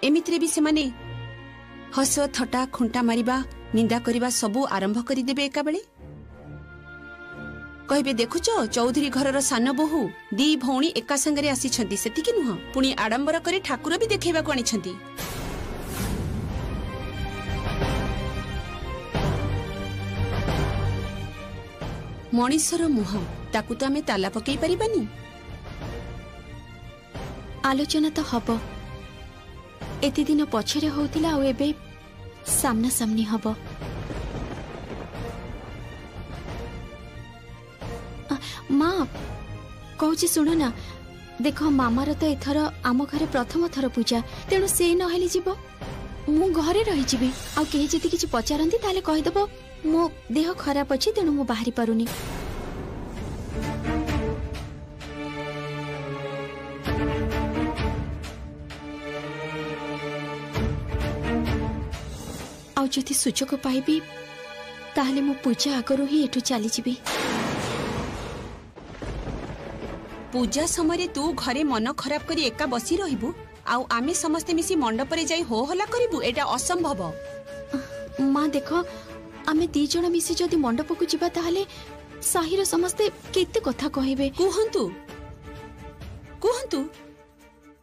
एमितिरे भी सेमाने हस थटा खुंटा मारिबा निंदा करिबा सबू आरंभ करि देबे एका बेले कहबे देखुच चौधरी घरर सान बहु दी भौणी एका संगरे आसी छंती सेतिकी नुह पुणी आडंबर करे ठाकुर भी देखैबा को आनी छंती। मनीषर मुह ताकू तो आमे ताला पकई परिबानी। आलोचना तो हब एते दिन पछरे होतिला आ एबे सामना सामनी हब। माँ कहूची सुनो ना देख मामार तो एथर आम घरे प्रथम थर पूजा तेणु से नहेली जीव मु घरे रही जीवी आ केही जति किछि पचारंती ताले कहि दबो मो देह खराब अछि तेणु मु बाहरी पारुनी। आ जति सुजोग पाइबी ताले मु पूजा आगरु ही एठु चली जीवी। पूजा समय तू घरे मन खराब करी एका बसी रहिबू आउ आमे समस्ते मिसी मंडप रे जाई हो हला करिबू एटा असंभव। माँ देख आमे दी जण मिसी जदि मंडप को जिबा ताहाले साहिर समस्ते केते कथा कहिबे। कुहंतु कुहंतु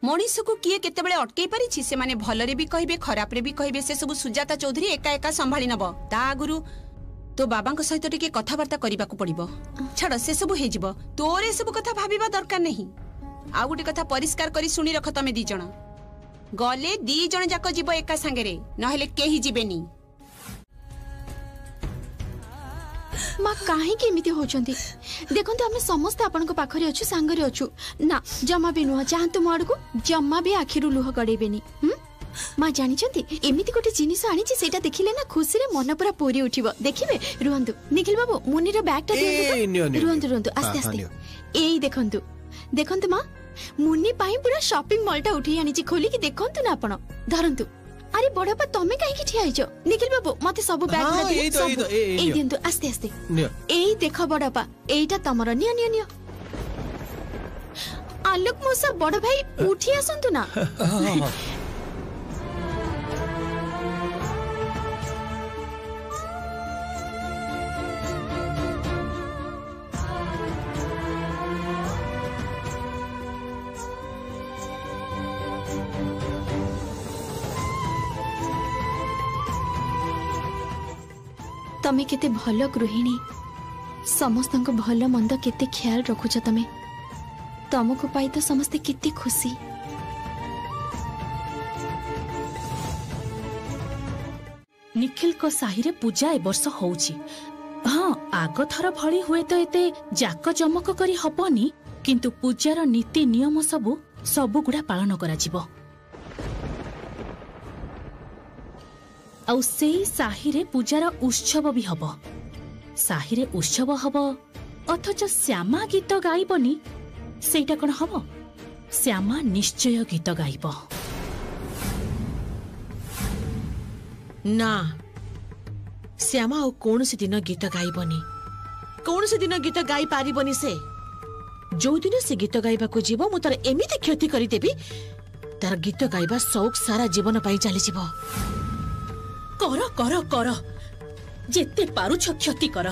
मनीष को किए केते बेले अटकई परिछि से माने भलरे भी कहिबे खराब रे भी कहिबे से सब सुजाता चौधरी एका एका संभाली नब ता गुरु तो बाबा सहित टिके कथबार्ता करने को पड़िबो। छाड़ से सब हे जिवो तोरे सब कथा भाबिबा दरकार नहीं। आ गुटे कथा परिष्कार करी सुनी रख तमे दी जण गले दी जण जाक जीव एका संगरे नहेले केही जिबेनी। माँ काहे के एमिति होचंती देखंतु आमे समस्त आपन को पाखरे अछु सांगरे अछु ना जम्मा भी नुह चाहंतु मोड़ को जम्मा भी आखिरु लुह गड़ेबेनी। माँ जानी एमती गोटे जिनिस आनी सेटा देखिले ना खुशी रे मन पूरा पूरी उठिबो। देखिबे रुहंतु निखिल बाबू मुनिर बैगटा दियंतु रुहंतु रुहंतु आस्ते आस्ते एई देखंतु देखंतु माँ मुनि पाई पूरा शॉपिंग मॉलटा उठी आनी खोली कि देखंतु ना आपण धरंतु। अरे बड़पा तमे काहे कि ठिया आइजो निखिल बाबू मते सब बैग एई दियंतु आस्ते आस्ते एई देख बड़पा एईटा तमर नियो नियो नियो। आलोक मोसा बड़ भाई उठी आसंतु ना। तमे केते भल गृहिणी समस्त भल मंद केते ख्याल रखुच तमे तुमको पाई तो समस्ते केते खुशी। निखिल को साही रे पूजा ए वर्ष होउची। हाँ आग थर भली हुए तो एते जाक जमक करी हबनी किंतु पूजार नीति नियम सबु गुड़ा पालन करा जिवो। आउ सेई साही रे पूजार उत्सव भी हब। साही रे उत्सव हब अथच श्यामा गीत गाइबनी सेटा कौन हब श्यामा निश्चय गीत गाइब ना श्यामा आ कौन सी दिन गीत गाइबनी कौन सी दिन गीत गाई पारिबनी से जो दिन से गीत गाइबा को जीव मु तार एमिति क्षति करी देबी तार गीत गाइबा शौक सारा जीवन पाई चली जीव। कर कर कर जेते पारुछ क्षति कर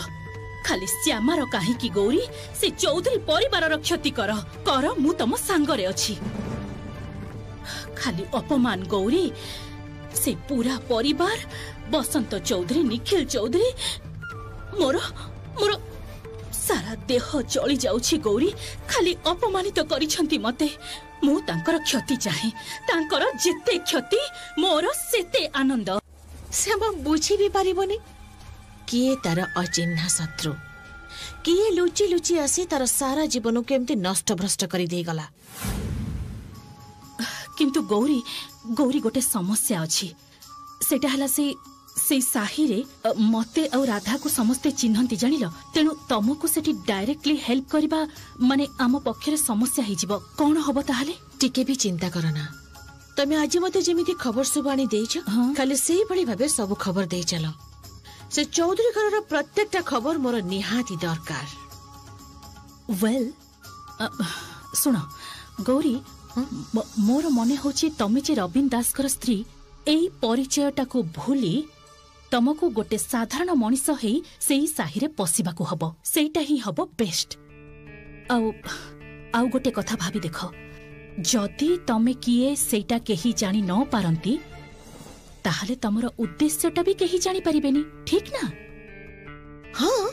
खाली श्यामार काहे की गौरी से चौधरी परिवार क्षति कर कर मु तम सांगरे अछि। खाली अपमान गौरी से पूरा परिवार बसंत चौधरी निखिल चौधरी मोर मोर सारा देह जली जाउछि गौरी खाली अपमानित करिसंती मते मु तांकर क्षति चाहे तांकर जेते क्षति मोर सेते आनंद। श्यामा बुझी भी पारिबनी किए तार अचिन्हा शत्रु किए लुचि लुचि आसी तार सारा जीवन को एमती नष्ट भ्रष्ट कर दे गला। किंतु गौरी गौरी गोटे समस्या अछि सेटा हला से साही रे मते और राधा को समस्ते चिन्हंती जानिलो तेनु तमको सेठी डायरेक्टली हेल्प करबा माने आम पक्षरे समस्या हि जिवो कोन हबो ताहाले टिके भी चिंता करना तमे आज मते जेमिति खबर सब आनी देइछ खाली सेही भली भाबे सब खबर देइ चलो से चौधरी घर प्रत्येकटा खबर मोर निहाती दरकार। वेल सुनो गौरी मोर मने होची तमे जे रवीन दास कर स्त्री एई परिचयटा को भूली तमको गोटे साधारण मनीष हेई सेई साही रे पसिबा को हबो सेईटा ही हबो बेस्ट। आउ गोटे कथा भाबी देखो जदि तमे किए सेईटा केही जानी न पारंती ताहले तमरो उद्देश्यटा भी केही जानी परिबेनी ठीक ना? हाँ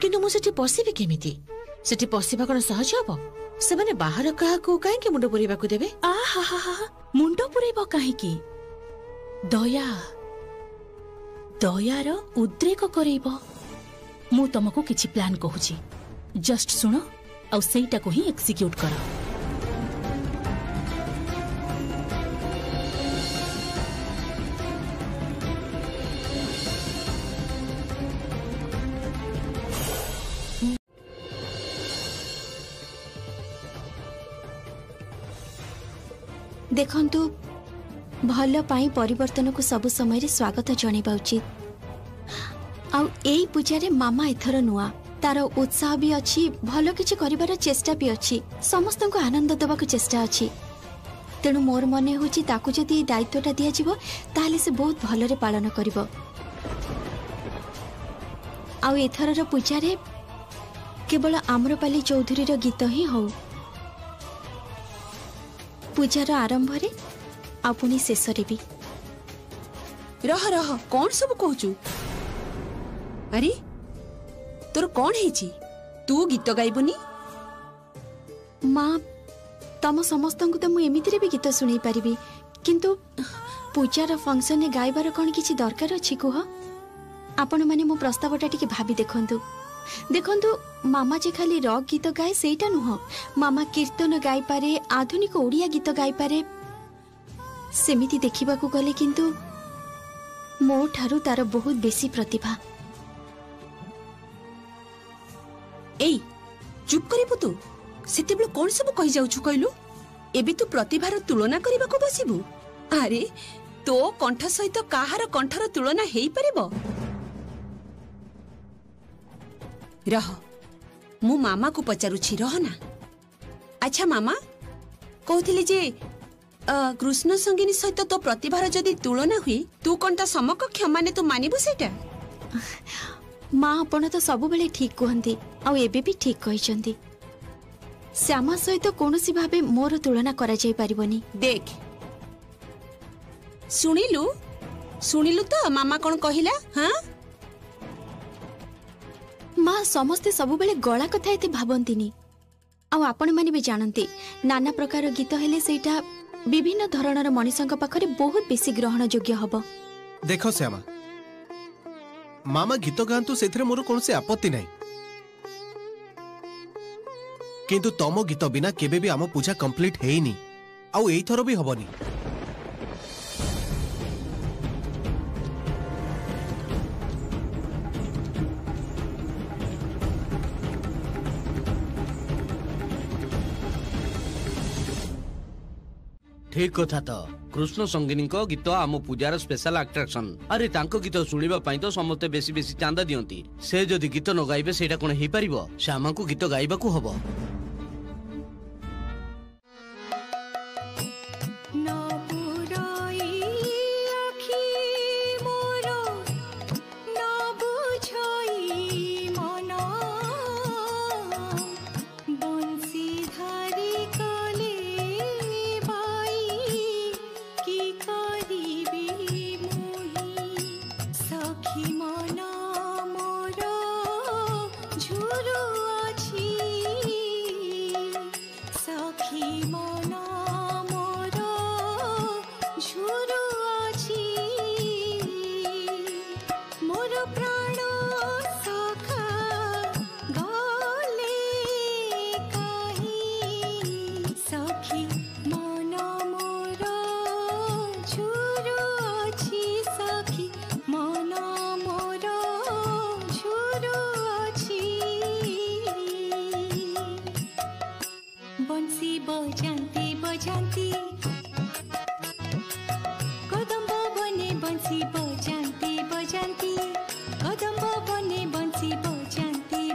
किंतु मु सेठी पसिबे केमिति? सेठी पसिबा कोन सहज हबो? से माने बाहर काहाकू काहेकि मुंड पुरेबाकू देबे? आहा मुंड पुरेबो काहेकि? दया दयार उद्रेक करेइबो। मु तमको किछि प्लान कहूची जस्ट सुनो आ सेईटा को ही एक्सिक्यूट करो। देखंतु भल पाई परिवर्तन को सब समय स्वागत जणाइबा उचित। आउ एई पूजारे मामा एथर नुआ तार उत्साह भी अच्छी भल किछि करिवार चेष्टा भी अच्छी समस्त को आनंद देबाक चेष्टा अच्छी तेणु मोर मने होची ताकू जदि दायित्वटा दिया जिवो ताहले से बहुत भलरे पालन करिवो। आउ एथरर पूजारे केवल आम्रपाली चौधुरी रो गीत ही हो पूजार आरंभ रे आ पुनी शेष रे भी। रह रह कौन सब कहचु? अरे तोर कौन हेची तू गीत गाइबुनी? माँ तम समस्त को तो मु एमिति रे भी गीत सुनै परिबी किंतु पूजार फंक्शन ने गाइबार कौन किछि दरकार अछि कुह? आपण माने मो प्रस्तावटा टिके भाबी देखंतु देखंतु मामा जे खाली रॉक गीत गाए सेटा नुह मामा कीर्तन गाई पारे आधुनिक ओडिया गीत गाई पारे सेमिति देखिबा को गले किंतु मो ठारू तार बहुत बेसी प्रतिभा। एई चुप करिबु तू सेतेबेले कोन सब कहि जाउछु कहलु? एबे तू प्रतिभार तुलना करिबा को बसिबु? अरे तो कंठ सहित काहार कंठर तुलना हेई परिबो? रह मु मामा को पचारुछि रह ना। अच्छा मामा कहथिले जे कृष्ण संगीनी सहित तो प्रतिभार जदि तुलना हुई तू कंटा समकक्ष माने तू मानिबु सेटा? माँ आपण तो सब बेले ठीक कहंती आ एबे भी ठीक कहिसंती श्यामा सहित कोनोसी भाबे मोर तुलना करा जाय परिबनी। देख सुनिलु तो मामा कोन कहिला? हां माँ समस्ते सब बेले गला कथा एते भाबंतीनी आ आपण माने भी जानती नाना प्रकार गीत हेले सेटा विभिन्न धरणर मनीषक पाखरे बहुत बेसी ग्रहण योग्य हबो। देखो श्यामा मामा गीत गांतु सेथरे मोर कोनसे आपत्ति नाही किंतु तमो गीत बिना केबे भी आम पूजा कंप्लीट हेइनी आउ एई थरो भी हबनी। ठीक कथा तो कृष्ण संगीनी गीत आम पूजार स्पेशल अट्रैक्शन। अरे तांको गीत सुनिबा पई तो समस्ते बेसी बेसी चांदा दियंती से जदि गीत न गाइबे सेटा कोन हेई परिबो? श्यामा को गीत गाइबा को हबो।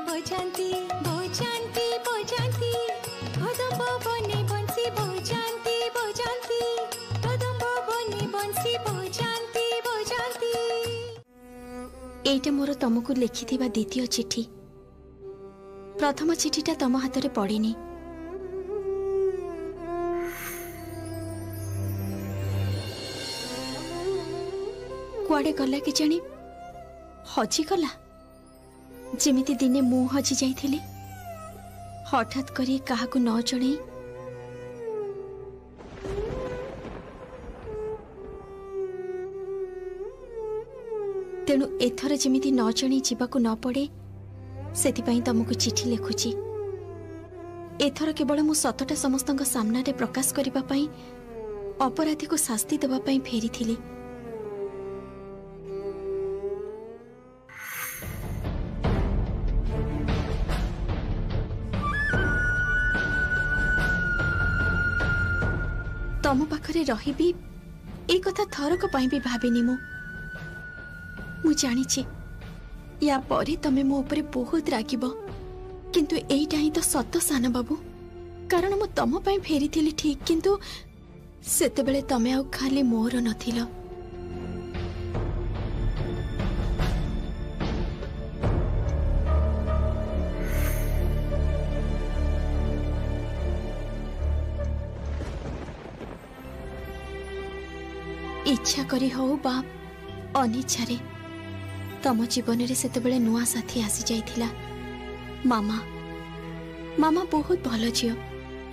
बजांती बजांती कदम बने बंसी बजांती। एटा मोर तुमको लिखिथिबा द्वितीय चिठी। प्रथम चिठीटा तम हाथ में पड़नी। कुआडे गला कि जानी हजी गला जेमिति दिने मु हजी जाइथिली हठात करी काहाकू न जणै। तेणु एथर जेमिति न जणै जीवाकू न पड़े सेथिपाई तुमको चिठी लिखुची। एथर केवल मु सतटा समस्तक सामना रे प्रकाश करिबा पई अपराधी को शास्ति देबा पई फेरी थिली। तम पाखरे रही भी ए कथा थरक पई भी भाबिनी मु जानिछि या परे तमे मो ऊपर बहुत रागिबो, किंतु एइटा ही तो सत सान बाबू। कारण मु तम पई फेरी थिली ठीक, किंतु सेते बेले तमे आ खाली मोर नथिलो। इच्छा करी हो बा अनिच्छारे तम जीवन रे सेते बेले नुआ साथी आसी जाइथिला। मामा मामा बहुत भल झियो,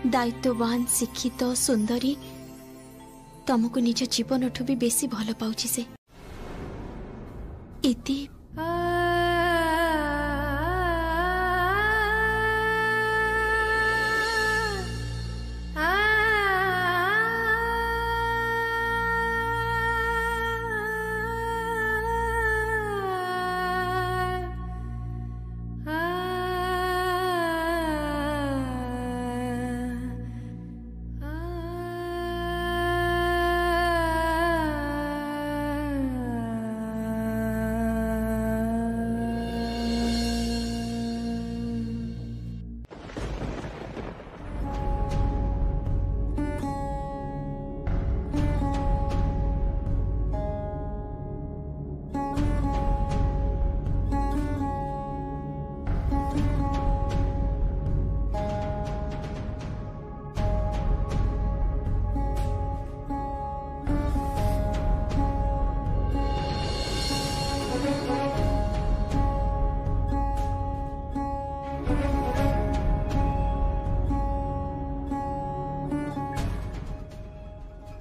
दायित्ववान, शिक्षित, सुंदरी। तमको निज जीवन ठू भी बेसी भल पाउछि से। इति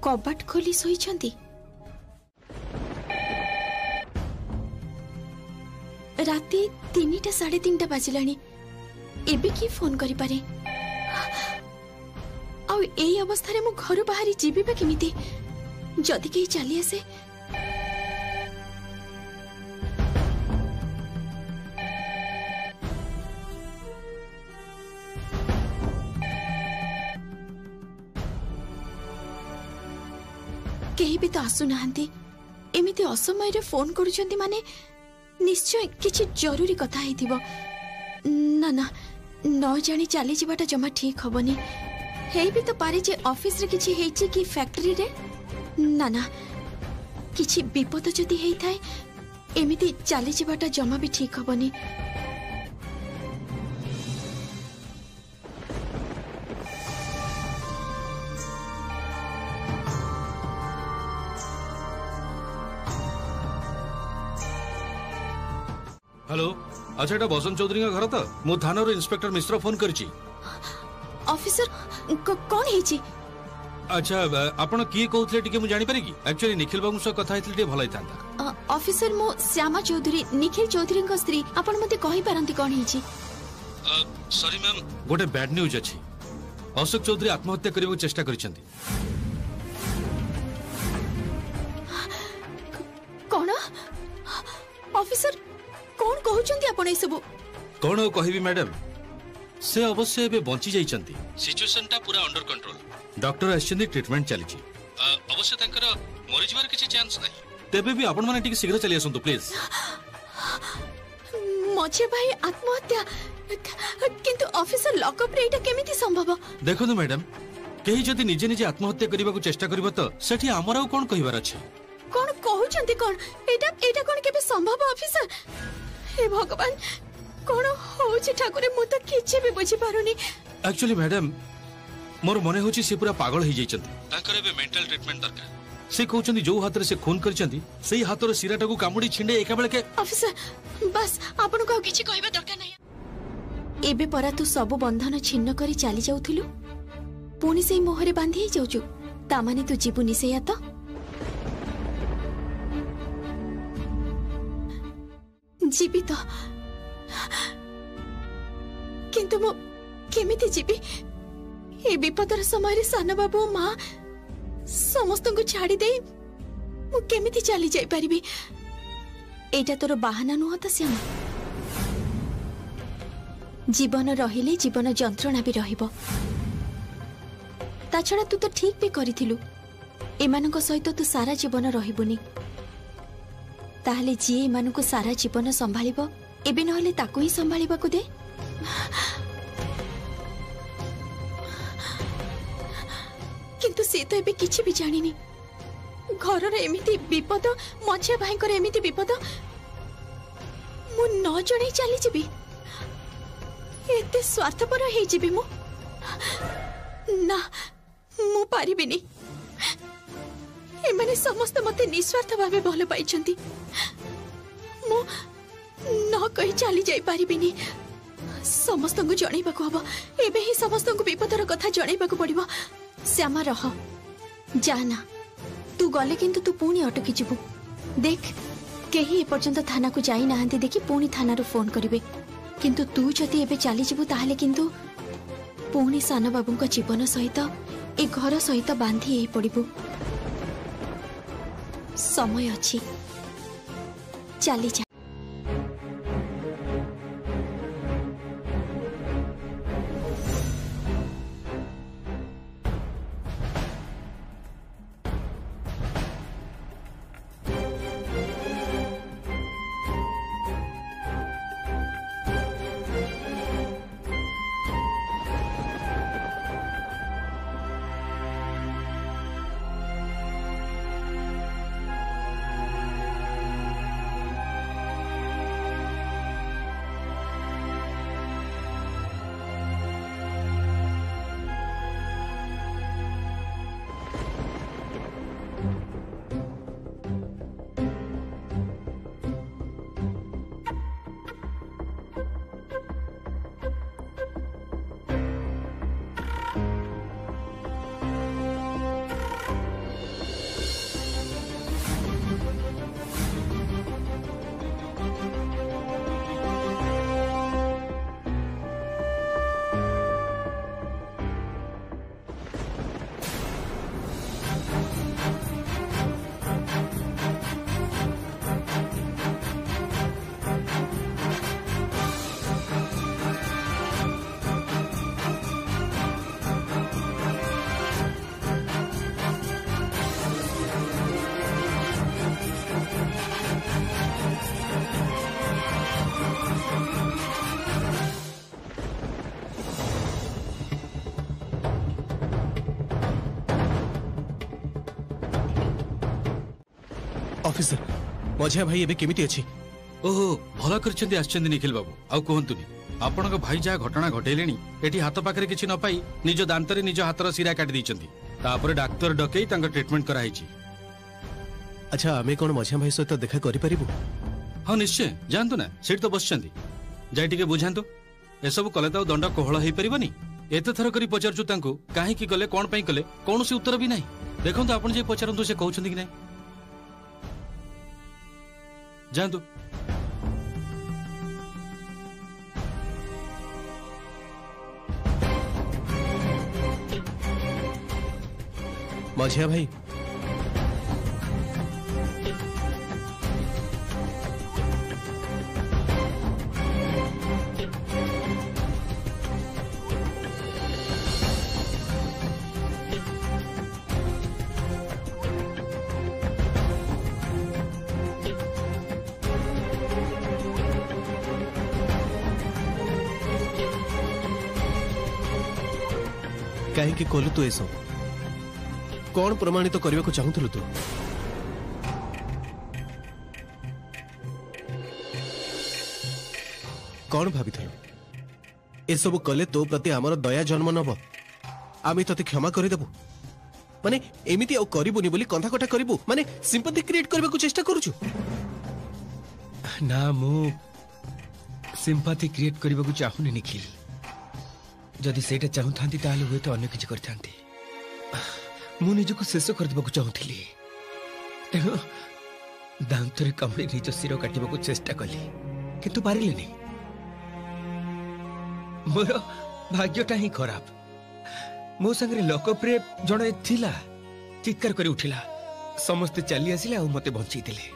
कबाट खोली सोईछंती। राति 3टा 3:30 बाजिलानी। एबे की फोन करि पारे? आ एई अवस्था रे मु घर बाहरी जीबी बा केमिति? जदि केही चली आसे केही भी तो आसु नाहंती। एमिति असमय रे फोन करूछंती माने निश्चय किछि जरूरी कथा हेतिबो। ना ना न जानी चली जीवाटा जमा ठीक हबनी। हेई भी तो पारे जे ऑफिस रे किछि हेछि कि फैक्ट्री रे। ना ना किछि विपद जदि हेई थाए एमिति चली जीवाटा जमा भी ठीक हबनी। हेलो, अच्छा एटा बसंत चौधरी का घर तो मु थाना रो इंस्पेक्टर मिश्र फोन करची। ऑफिसर कौन हेची? अच्छा आपण की कहउथले टिके मु जानि पारि की? एक्चुअली निखिल बाबू से कथा हेतले टे भलाई थांता। ऑफिसर मो श्यामा चौधरी निखिल चौधरी का स्त्री। आपण मते कहि पारंती कोन हेची? सॉरी मैम, गोटे बैड न्यूज अछि। अशोक चौधरी आत्महत्या करबो चेष्टा करिसंती। कोन? ऑफिसर कौन कहउचंती आपण ए सब? कोन कहबी मैडम, से अवश्य एबे बंची जाइचंती। सिचुएशन ता पूरा अंडर कंट्रोल। डॉक्टर आछंती, ट्रीटमेंट चलीची। अवश्य तांकर मरि जबार किछि चांस नाही। तेबे भी आपण माने टिके शीघ्र चली आसंतु प्लीज। मजे भाई आत्महत्या, किंतु ऑफिसर लॉकअप रे एटा केमिति संभव? देखो तो मैडम, केही जदि निजे निजे आत्महत्या करबा को चेष्टा करबो तो सेठी हमर कोन कहिबार अछि? कोन कहू कहउचंती कोन एटा एटा कोन केबे संभव ऑफिसर हे भगवान कोन होउची ठाकुर मु तो किछि भी बुझी पारुनी एक्चुअली मैडम मोर मने होची से पूरा पागल हो जाइछंती ताकर एबे मेंटल ट्रीटमेंट दरकार से कहउचंती जो हाथ रे से खून करचंती सेही हाथ रे सिराटा को कामुडी छिंडे एका बेले के ऑफिसर बस आपन को किछि कहबा दरकार नै एबे परा तू सब बंधन छिन्न करी चली जाउथिलु पुणी से मोहरे बांधी जाउछु ता माने तू जीवनी से या तो जीवित किंतु मो केमिति जीवी ए विपदर समय रे सान बाबू मां समस्त को छाड़ी दे मु केमिति चली जाई परिबी एटा तोर बाहाना नुह त श्याम जीवन रहिले जीवन जंत्रणा भी रहिबो ता छड़ा तू तो ठीक भी करिथिलु एमानक सहित तू सारा जीवन रहिबुनी ताहले जी एमानक सारा जीवन संभालिबो एबे नहले ताको ही संभालिबाकू दे किंतु से तो एबे किछि भी जानिनी घर रे एमिति विपद मझिया भाईकर एमिति विपद मु न जणे चली जिबी एते स्वार्थपर हे जिबी मु ना मु पारिबिनी एमाने समस्त मते निस्वार्थ भावे भलो पाइछंती मु न कहि चली जाई पारिबिनी समस्त को जणैबाकू हबो एबे ही समस्त को विपदर कथा जणैबाकू पड़िबो श्यामा रह जाना तू गले किंतु तू पुणी अटकी जीवु देख केही ए पर्यंत थाना को जाई नाहंती देखि पुणी थाना रो फोन करिवे किंतु तू जति एबे चली जीवु ताहले किंतु पुणी सान बाबू को जीवन सहित ए घर सहित बांधी ए पड़िबु समय अछि चली जा ऑफिसर मझिया भाई एबे केमिति अछि ओहो भला करछंती आछंती निखिल बाबू आउ कहंतुनी आपनक भाई जा घटना घटेलेनी एठी हाथ पाखरे किछि न पाई निज दांतरे निज हाथर सिरा काटि दैचंती तापर डाक्टर डकई तांका ट्रीटमेंट करा हिची अच्छा आमे कोन मझिया भाई सहित देखा करि परिबु हां निश्चय जानतु ना सेठ तो बसचंती जाई टिके बुझांतु एसबु कले तो दंड कोहळ हेई परिबनी एते थर करी पचारचु तांको काहे की कले कोन पई कले कोनोसी उत्तर भी नाही देखंतु आपण जे पचारंतु से कहउछंती कि नाही जानतु मझिया भाई कहीं कोलु तू एसो कौन प्रमाणित करने को चाहूलु तू कौन भाभी ए सब कले तो प्रति आमर दया जन्म नब आम ते क्षमा करदेबू माने एमिति आ करबुनी बोली कंधा कटा करबू माने सिंपैथी क्रिएट करबा को चेष्टा करूछु ना मु सिंपैथी क्रिएट करबा को चाहुनी निखिल जदि सेटा चाहुथांती ताले हुए तो अन्य किछ करथांती मु निज को शेष कर देबा को चाहुथिली तेनो दांतरे कमड़ी निज सिर काटिबा को चेष्टा कली किंतु पारिलेनी मोर भाग्यटा ही खराब मो संगे लोकप्रिय जड़े थिला चित्कार करी उठिला समस्ते चली आसिले आ मते बंची दिले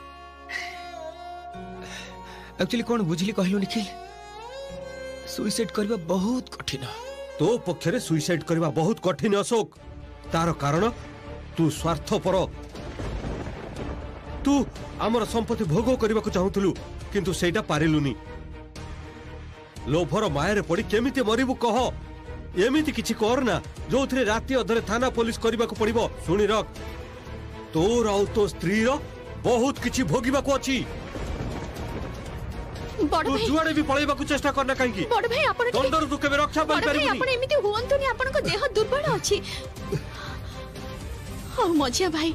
एक्चुअली कौन बुझली कहलु निखिल सुइसाइड करबा बहुत कठिन तो पक्षरे सुइसाइड करबा बहुत कठिन अशोक तार कारण तू स्वार्थपर तू आमर संपत्ति भोग करबा को चाहुतलु किंतु सेटा पारिलुनी लोभर मायारे पड़ी केमिति मरिबु कह एमिति किछि कर ना जो थरे राति अधरे थाना पुलिस करबा को पड़िबो सुनी रख तोर आ तो स्त्री रो बहुत किछि भोगिबा को अछि बड़ भाई जुआड़े भी पळैबा को चेष्टा करना काहे की बड़ भाई आपण दंडर तू केबे रक्षा पाई परिबुनी आपण एमिति होंतुनी आपण को देह दुर्बल अछि ओ मझिया भाई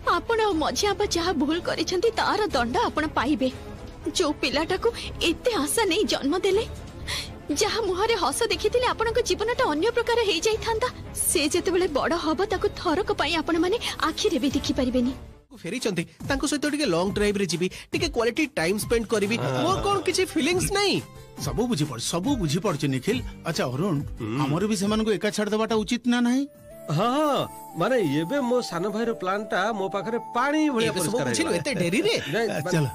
आपण मझिया बा जहा भूल करिसंती तार दंड आपण पाइबे जो पिलाटा को एते आशा नहीं जन्म देले जहा मुहरे हस देखिथिले आपण को जीवनटा अन्य प्रकार हे जाई थांदा से जेते बेले बड़ हबो ताको थरक पई आपण माने आखि रे भी देखि परिबेनी फेरी चंती तांको सहित टिके लॉन्ग ड्राइव रे जीबी टिके क्वालिटी टाइम स्पेंड करबी मोर कोन किछि फीलिंग्स नहीं सबु बुझी पड़ निखिल अच्छा अरुण हमर भी सेमान को एका छाड़ देबाटा उचित ना नहीं हाँ माने एबे मो सान भाई रो प्लान टा मो पाखरे पानी भलिया परिष्कार बुझिलो एते डेरी रे चल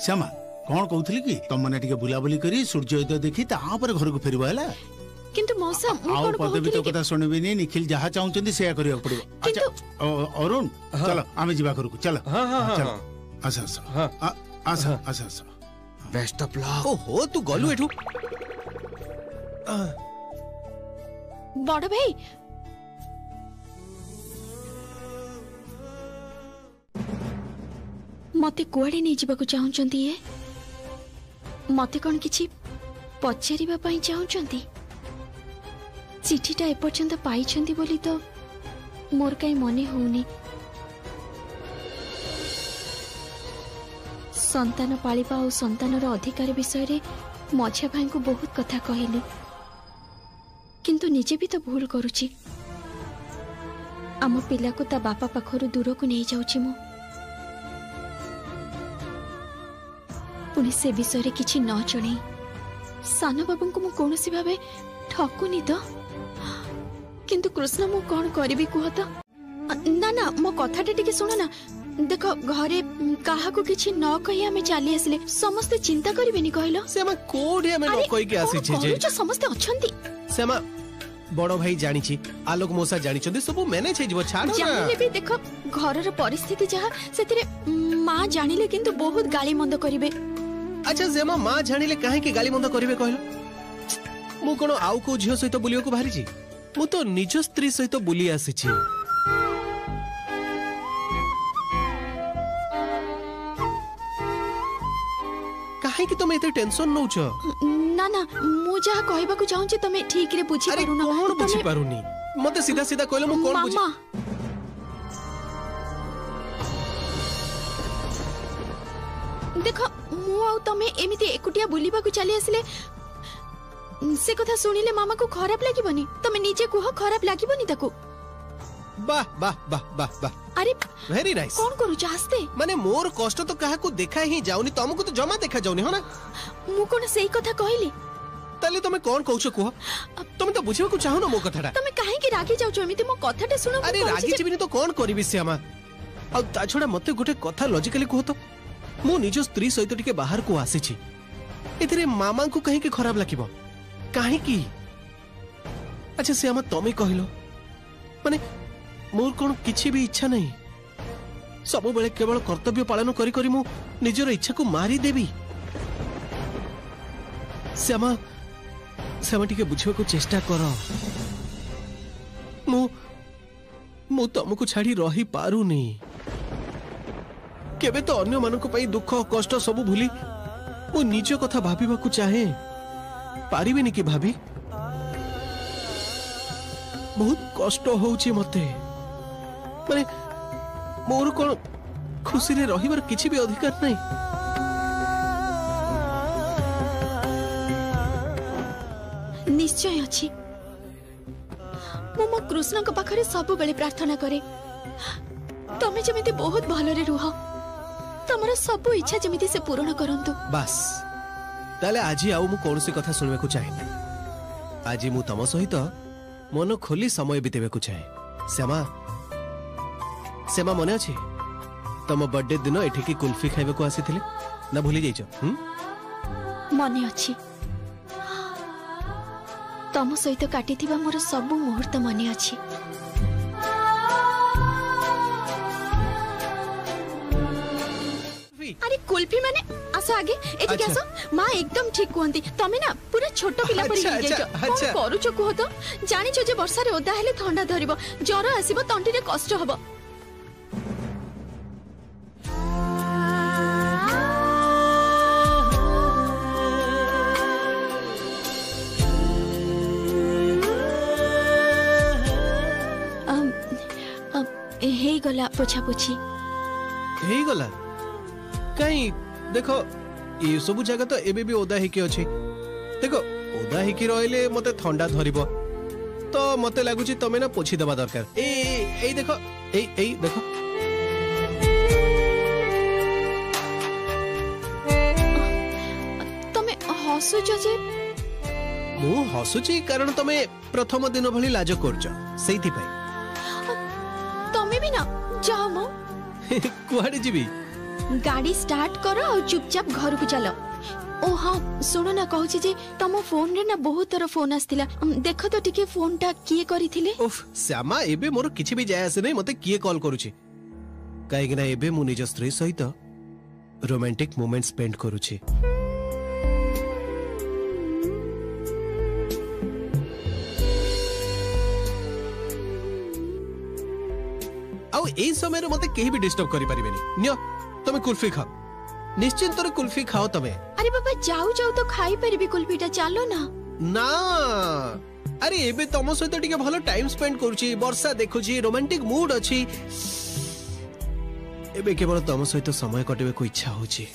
श्यामा कौन कहउथली कि तुम माने टिके बुलाबुली करी सूर्योदय देखि ता पर घर को फेरबा हला किंतु मौसा मु कोन पदवी तो कथा सुनिबिनी निखिल जहा चाहुचंदी सेया करिया पड़िबो अच्छा अरुण चलो आमे जीवा घर को चलो हां चलो अच्छा बेस्ट ऑफ लक ओहो तू गलु एठू बड़ भाई मते कुआडे नहीं जीवा को चाहुचंती ये मते कोन किछि पछेरिबा पई चाहुचंती चिठीटा एपर्यंत पाइछंती बोली तो मोर काई मने होउनी संतान पालिबा और संतानर अधिकार विषय रे मझिया भाई को बहुत कथा कहली किंतु निजे भी तो भूल करूची आम पिला को ता बापा पाखरु दूर को नहीं जाउची मो पुणी से विषय रे किछि न जणे सान बाबू को मु कोनोसी भाबे ठकुनी तो किंतु कृष्ण मु कौन करिबी कुह तो ना ना मो कथाटे टिके सुनो ना देखो घरे काहा को किछि न कहि हमें चली आसले समस्त चिंता करबेनी कहलो सेमा कोडी हमें न कहि के आसी छै जे समस्त अछंती सेमा बड़ो भाई जानी छी आलोक मोसा जानी छथि सब मैनेज हे जबो छाड़ ना जानिले भी देखो घर रो परिस्थिति जहा सेतिरे मां जानिले किंतु बहुत गाली मंद करिवे अच्छा सेमा मां जानिले काहे के गाली मंद करिवे कहलो मु कोनो आउ को झियो सहित बुलियो को भारी छी मु तो निज स्त्री सहित बुली आसी छी काहे कि तुम एते टेंशन नौ छ ना ना मु जहा कहबा को चाहू छी तमे ठीक रे बुझी करू ना कोन बुझी पारुनी मते सीधा सीधा कहलो मु कोन बुझी देखो मु आ तमे एमिति एकुटिया बुलीबा को चली आसले से कथा सुनिले मामा को खराब लागिबनी तमे नीचे कुह खराब लागिबनी ताको वाह वाह वाह वाह वाह अरे वेरी नाइस कौन करू चाहते माने मोर कष्ट तो काहा को देखा ही जाउनी तुमको तो जमा देखा जाउनी हो ना मु कोन सही कथा कहली तले तुमे कोन कहउछ कुह तुम तो बुझिबा को चाहो ना मो कथाटा तमे काहे की रागी जाउछ एमिति मो कथाटा सुनो अरे रागी छिबिनी तो कोन करिबि श्यामा आ ता छोडा मते गोटे कथा लॉजिकली कुह तो मो निज स्त्री सहित टिके बाहर को आसी छी एथिरे मामा को कहीं के खराब लागिबो काहे की अच्छा श्यामा तमे कहिलो माने मोर कोन किछि भी इच्छा नहीं सब बेले केवल कर्तव्य पालन करी करी मु निजर इच्छा को मारी देबी श्यामा श्यामा टिके बुझिबा को चेष्टा करो मु तुमको छाड़ी रही पारुनी केबे तो अन्य मानको पई दुख कष्ट सब भूली वो निज कथा भाविबा को चाहे पारिबेनी कि भाभी बहुत कष्ट होउची मते माने मोर कोन खुशी रे रहिबार किछि भी अधिकार नहीं निश्चय अच्छी मो कृष्ण को पाखरे सब बेले प्रार्थना करे तमे जमिति बहुत भलरे रुह तमरा सब इच्छा जमिति से पूर्ण करंतु बस ताले आजी आउ मु कोनसी कथा सुनबे को चाहे आजी मु तम सहित मन खोली समय बितेबे को चाहे श्यामा श्यामा मने अछि तम बर्थडे दिन एठी की कुल्फी खाइबे को आसीथिले ना भूली जाइछो मने अच्छी तम सहित काटिथिबा मोर सब मुहूर्त मने अछि अरे कुल्फी माने आसो आगे एठी आसो मां एकदम ठीक कहंती तमे ना पूरा छोट पिला परि हो जाइछो कोन करूछो कहो तो जानिछो जे वर्षा रे ओदा हेले ठंडा धरिबो ज्वर आसीबो तंटी रे कष्ट हबो हे गला पोछा पोछी हे गला कहीं देखो ये सब जगह तो एबे भी ओदा हिकी अछि देखो ओदा हिकी रहले मते ठंडा धरिबो तो मते लागुची तमे ना पोछी देबा दरकार ए देखो ए देखो तमे हसुचो जे मु हसुची कारण तमे प्रथम दिन भली लाज करछ सेइथि पई तमे भी ना जाओ मो कुआडे जीवी गाड़ी स्टार्ट करो और चुपचाप घर को चलो ओ हाँ सुनो ना कहूँ जे तम फोन रे ना बहुत तरह फोन आस्तिला देखो तो टिके फोन टा किए करिथिले उफ श्यामा एबे मोर किछि भी जाय आसे नै मते किए कॉल करूची काहे कि ना एबे मु निज स्त्री सहित रोमांटिक मोमेंट स्पेंड करूची आउ ए समय रे मते केही भी डिस्टर्ब करि परिबेनी नियो तमे कुल्फी खाओ निश्चिंत रे कुल्फी खाओ तमे अरे बाबा जाऊ जाऊ तो खाई परिबी कुल्फीटा चलो ना ना अरे एबे तम सहित टिके भलो टाइम स्पेंड करूची वर्षा देखुची रोमांटिक मूड अछि एबे केवल तम सहित समय कटेबे को इच्छा होची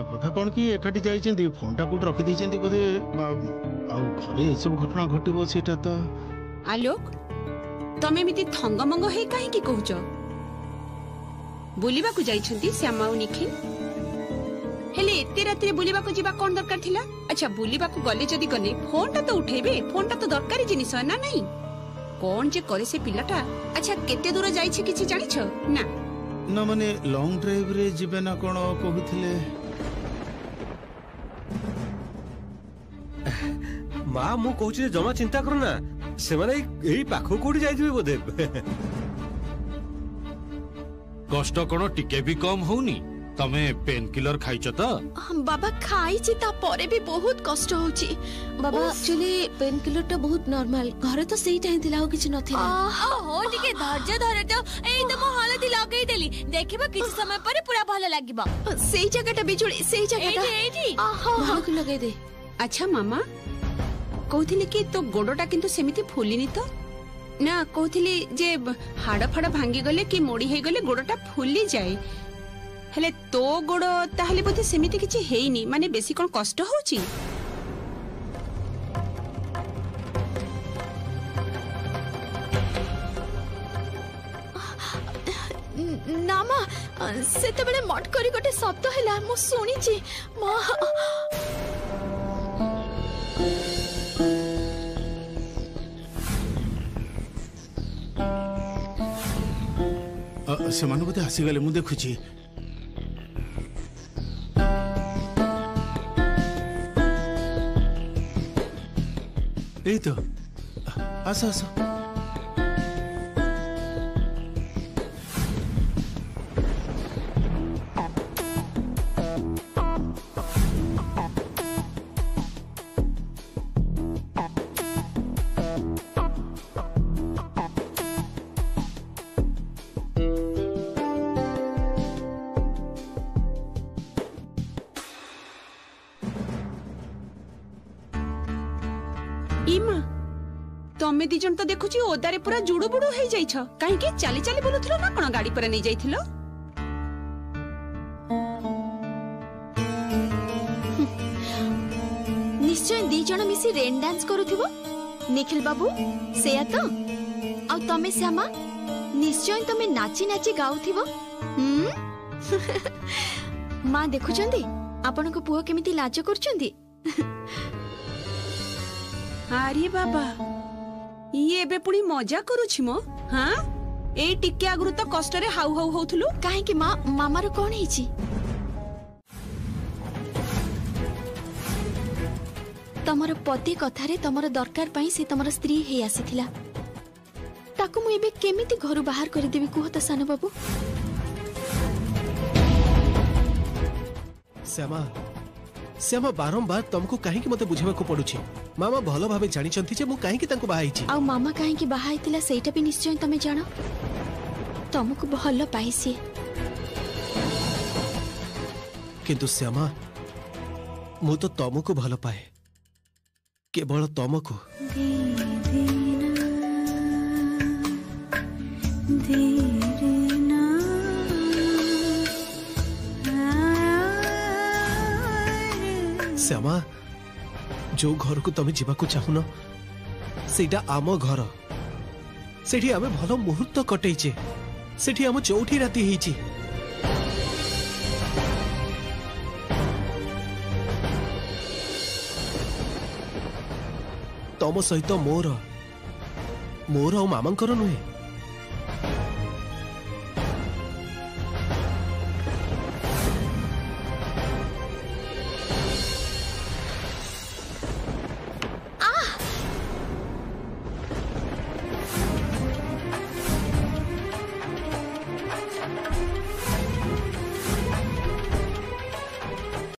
कथा कौन कि एकाठी जाइछन्ती फोनटा कोट रखि दैछन्ती बोधे आउ घरे ए सब घटना घटिबो सेटा तो आलोक तमे मिति थंगमंग हे काहे की कहउछ बुलिबा को जाइछन्ती श्यामा और निखिल हेले एते रात्रि बुलिबा को जिबा कोन दरकार थिला अच्छा बुलिबा को गले जदी गने फोनटा तो उठेबे फोनटा तो दरकारी जिनिस ना नहीं कोन जे करे से पिलाटा अच्छा केते दूर जाइछे किछि जानिछ ना ना माने लॉन्ग ड्राइव रे जिबे ना कोन कहिथिले माँ मु कहूची जमा चिंता करो ना से माने एही पाखो कोडी जाइथिबे बोधे कष्ट कोन टिके भी कम होउनी तमे पेन किलर खाइछ त बाबा खाइछि तापरे भी बहुत कष्ट होछि बाबा एक्चुअली पेन किलर टा बहुत नॉर्मल घरे तो सही टाइम थिला किछ नथिला हो टिके धैर्य धर तो एई त मो हलदी लगेई देली देखिबा किछ समय पर पूरा भलो लागिबा सेई जगहटा बिजुली सेई जगहटा एठी भालो के लगे दे अच्छा मामा कहथिले कि तो गोडोटा किंतु सेमिति फुलिनी तो ना कहथिली जे हाड़ फाड़ भांगी गले कि मोड़ी हे गले गोडोटा फुली जाए हेले तो गोड़ ताहले बोधे सेमिति किछि हेइनी माने बेसी कोन कष्ट होछि नामा सेते बेले मट करी गोटे शब्द हैला मु सुनिछि मा ସେମାନେ ବୋଧେ ଆସିଗଲେ ମୁଁ ଦେଖୁଛି ଏଇ ତ ଆସ ଆସ तमे दिजन तो देखुची ओदारे पूरा जुडु बुडु हे जाइछ काहे कि चाली चाली बोलुथिलो ना कोन गाड़ी पर नै जाइथिलो निश्चय दी जण मिसी रेन डांस करूथिबो निखिल बाबू सेया तो आ तमे श्यामा निश्चय तमे नाची नाची गाउथिबो मां देखुचंदी आपन को पुओ केमिति लाज करचंदी अरे बाबा ये एबे पुणी मजा करूछि मो हां ए टिके आगरु तो कष्ट रे हाउ हाउ होथुलु काहे कि मां मामा रो कोन हिची तमर पति कथारे तमर दरकार पई से तमर स्त्री हे आसीथिला ताकू मु एबे केमिति घरु बाहर कर देबी कुह त सानो बाबू श्यामा श्यामा बारंबार तुमको कहीं की मते बुझेबा को पडुछि मामा भलो भाबे जानि चंती जे मु कहीं की तांको बाहाइछि आ मामा कहीं की बाहाइतिला सेटा भी निश्चय तमे जानो तुमको भलो पाइसी किंतु श्यामा मु तो तुमको भलो पाए केवल तुमको श्यामा जो घर को तुम जीवा चाहून सेटा आम घर सेठी आमे भलो मुहूर्त कटैचे सेठी आम चौठी राती हेची तम सहित मोर मोर और मामांकर नुहे